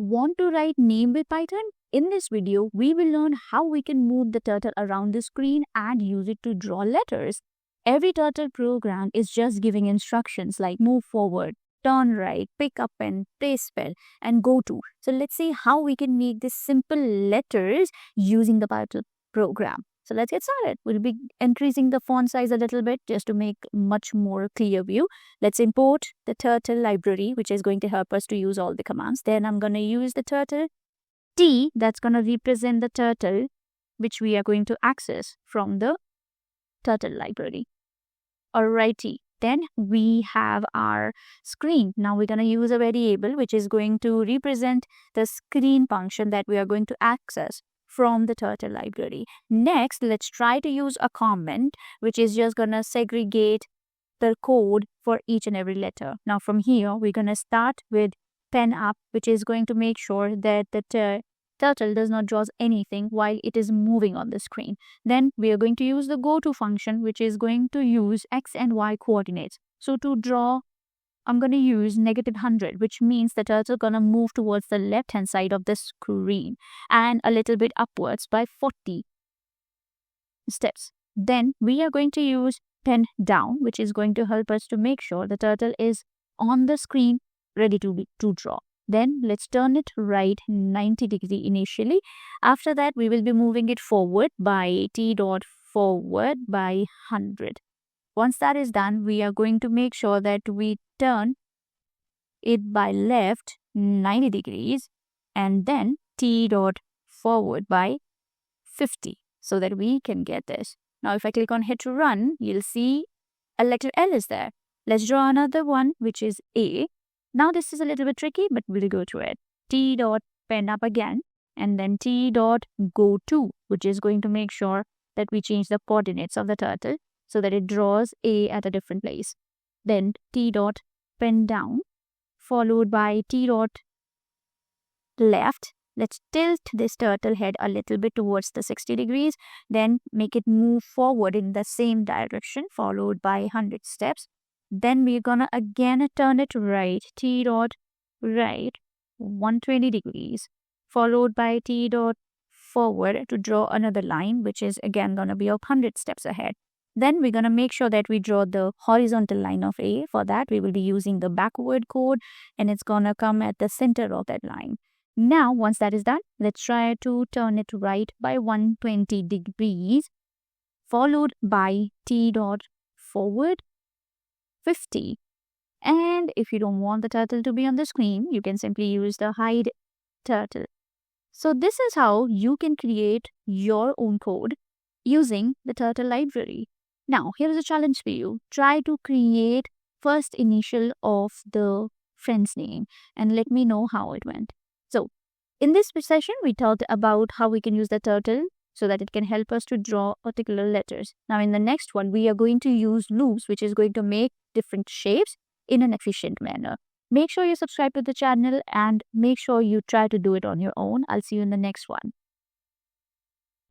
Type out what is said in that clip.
Want to write name with Python? In this video, we will learn how we can move the turtle around the screen and use it to draw letters. Every turtle program is just giving instructions like move forward, turn right, pick up pen, place spell, and go to. So let's see how we can make these simple letters using the Python program. So let's get started. We'll be increasing the font size a little bit just to make much more clear view. Let's import the turtle library, which is going to help us to use all the commands. Then I'm going to use the turtle T, that's going to represent the turtle, which we are going to access from the turtle library. Alrighty. Then we have our screen. Now we're going to use a variable which is going to represent the screen function that we are going to access from the turtle library. Next, let's try to use a comment which is just going to segregate the code for each and every letter. Now from here, we're going to start with pen up, which is going to make sure that the turtle does not draw anything while it is moving on the screen. Then we are going to use the go to function, which is going to use x and y coordinates. So to draw, I'm going to use -100, which means the turtle going to move towards the left hand side of the screen and a little bit upwards by 40 steps. Then we are going to use pen down, which is going to help us to make sure the turtle is on the screen ready to draw. Then let's turn it right 90 degree initially. After that, we will be moving it forward by t dot forward by 100. Once that is done, we are going to make sure that we turn it by left 90 degrees and then t dot forward by 50 so that we can get this. Now, if I click on hit to run, you'll see a letter L is there. Let's draw another one, which is A. Now, this is a little bit tricky, but we'll go to it. T dot pen up again and then T dot go to, which is going to make sure that we change the coordinates of the turtle so that it draws A at a different place. Then T dot pen down followed by T dot left. Let's tilt this turtle head a little bit towards the 60 degrees. Then make it move forward in the same direction followed by 100 steps. Then we're going to again turn it right, T dot right, 120 degrees, followed by T dot forward to draw another line, which is again going to be 100 steps ahead. Then we're going to make sure that we draw the horizontal line of A. For that, we will be using the backward code, and it's going to come at the center of that line. Now, once that is done, let's try to turn it right by 120 degrees, followed by T dot forward 50. And if you don't want the turtle to be on the screen, you can simply use the hide turtle. So this is how you can create your own code using the turtle library. Now, here is a challenge for you. Try to create first initial of the friend's name and let me know how it went. So in this session, we talked about how we can use the turtle so that it can help us to draw particular letters. Now, in the next one, we are going to use loops, which is going to make different shapes in an efficient manner. Make sure you subscribe to the channel and make sure you try to do it on your own. I'll see you in the next one.